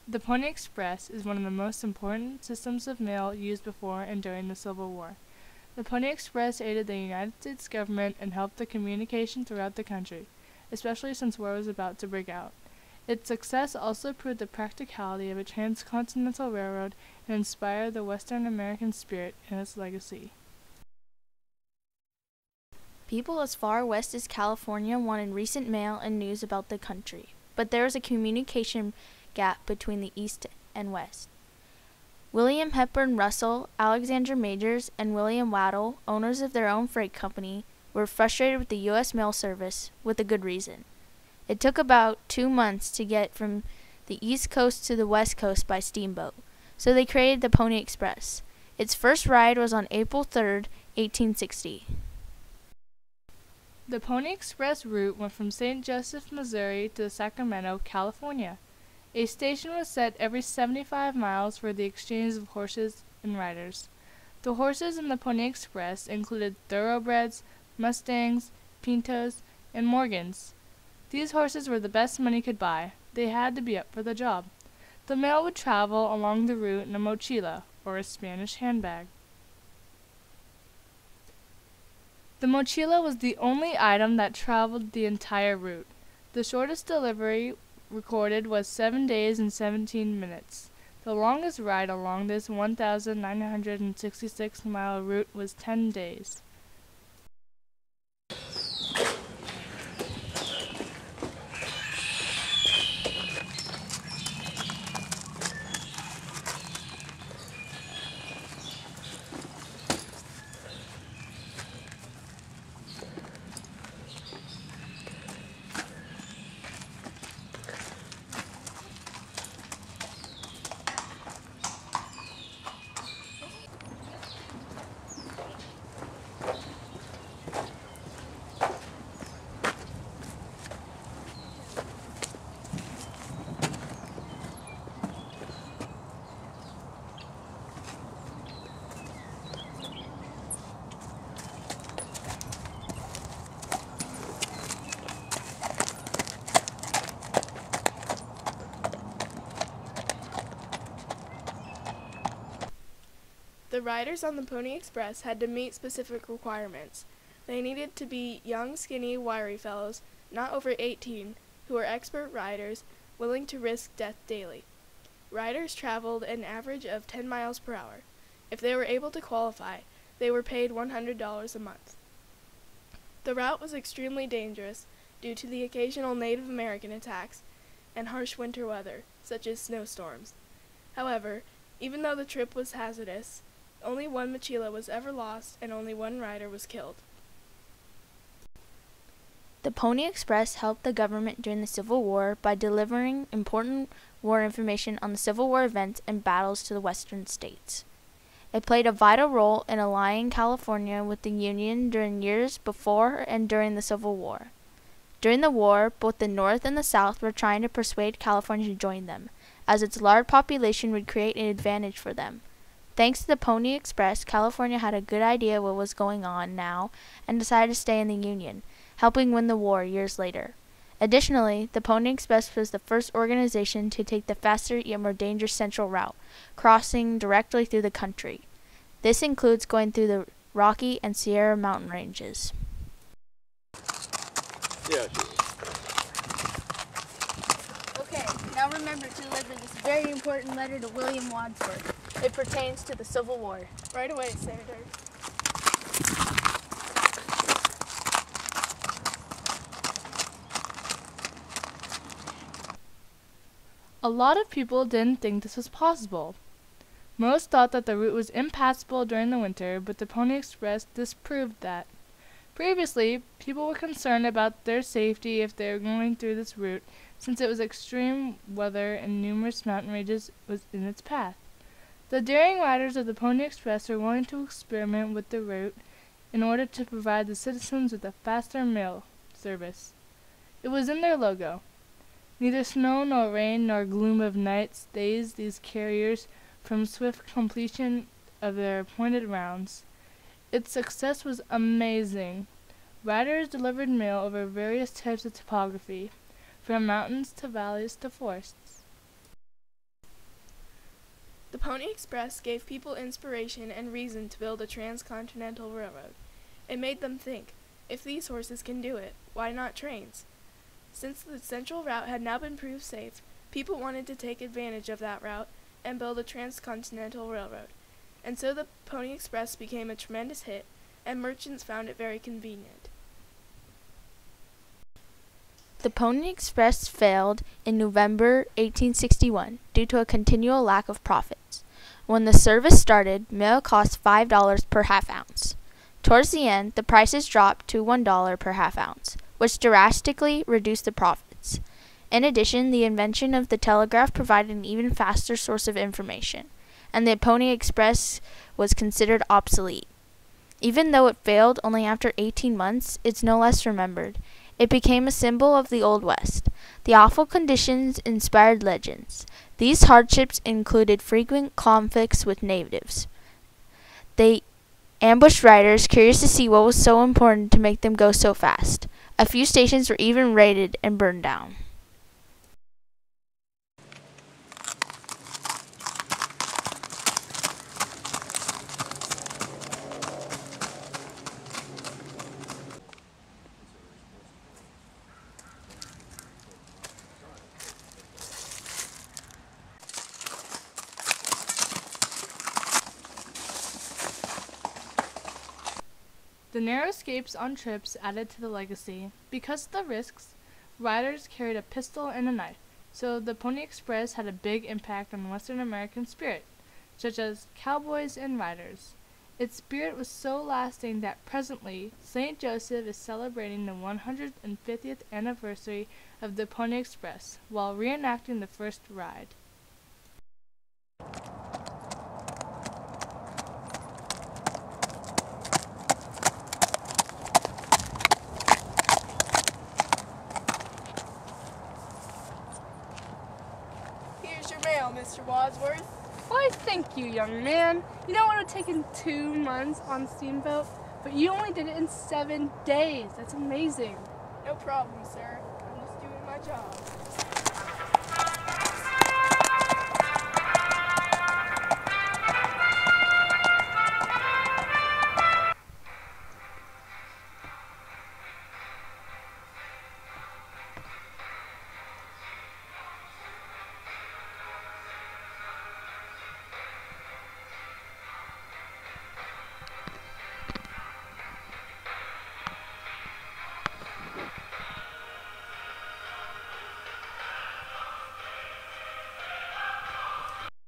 The Pony Express is one of the most important systems of mail used before and during the Civil War. The Pony Express aided the United States government and helped the communication throughout the country, especially since war was about to break out. Its success also proved the practicality of a transcontinental railroad and inspired the Western American spirit in its legacy. People as far west as California wanted recent mail and news about the country, but there was a communication gap between the East and West. William Hepburn Russell, Alexander Majors, and William Waddell, owners of their own freight company, were frustrated with the U.S. mail service, with a good reason. It took about 2 months to get from the East Coast to the West Coast by steamboat, so they created the Pony Express. Its first ride was on April 3, 1860. The Pony Express route went from St. Joseph, Missouri to Sacramento, California. A station was set every 75 miles for the exchange of horses and riders. The horses in the Pony Express included thoroughbreds, mustangs, pintos, and Morgans. These horses were the best money could buy. They had to be up for the job. The mail would travel along the route in a mochila, or a Spanish handbag. The mochila was the only item that traveled the entire route. The shortest delivery recorded was 7 days and 17 minutes. The longest ride along this 1,966-mile route was 10 days. The riders on the Pony Express had to meet specific requirements. They needed to be young, skinny, wiry fellows, not over 18, who were expert riders, willing to risk death daily. Riders traveled an average of 10 miles per hour. If they were able to qualify, they were paid $100 a month. The route was extremely dangerous due to the occasional Native American attacks and harsh winter weather, such as snowstorms. However, even though the trip was hazardous, only one mochila was ever lost and only one rider was killed. The Pony Express helped the government during the Civil War by delivering important war information on the Civil War events and battles to the western states. It played a vital role in allying California with the Union during years before and during the Civil War. During the war, both the North and the South were trying to persuade California to join them, as its large population would create an advantage for them. Thanks to the Pony Express, California had a good idea what was going on now and decided to stay in the Union, helping win the war years later. Additionally, the Pony Express was the first organization to take the faster yet more dangerous central route, crossing directly through the country. This includes going through the Rocky and Sierra mountain ranges. Yeah, sure. Okay, now remember to deliver this very important letter to William Wadsworth. It pertains to the Civil War. Right away, Senator. A lot of people didn't think this was possible. Most thought that the route was impassable during the winter, but the Pony Express disproved that. Previously, people were concerned about their safety if they were going through this route, since it was extreme weather and numerous mountain ranges was in its path. The daring riders of the Pony Express were willing to experiment with the route in order to provide the citizens with a faster mail service. It was in their logo. Neither snow nor rain nor gloom of night stays these carriers from swift completion of their appointed rounds. Its success was amazing. Riders delivered mail over various types of topography, from mountains to valleys to forests. The Pony Express gave people inspiration and reason to build a transcontinental railroad. It made them think, if these horses can do it, why not trains? Since the central route had now been proved safe, people wanted to take advantage of that route and build a transcontinental railroad. And so the Pony Express became a tremendous hit, and merchants found it very convenient. The Pony Express failed in November 1861 due to a continual lack of profits. When the service started, milk cost $5 per half ounce. Towards the end, the prices dropped to $1 per half ounce, which drastically reduced the profits. In addition, the invention of the telegraph provided an even faster source of information, and the Pony Express was considered obsolete. Even though it failed only after 18 months, it's no less remembered. It became a symbol of the Old West. The awful conditions inspired legends. These hardships included frequent conflicts with natives. They ambushed riders, curious to see what was so important to make them go so fast. A few stations were even raided and burned down. The narrow escapes on trips added to the legacy. Because of the risks, riders carried a pistol and a knife, so the Pony Express had a big impact on Western American spirit, such as cowboys and riders. Its spirit was so lasting that presently St. Joseph is celebrating the 150th anniversary of the Pony Express while reenacting the first ride. Here's your mail, Mr. Wadsworth. Why, thank you, young man. You know it would have taken 2 months on steamboat, but you only did it in 7 days. That's amazing. No problem, sir. I'm just doing my job.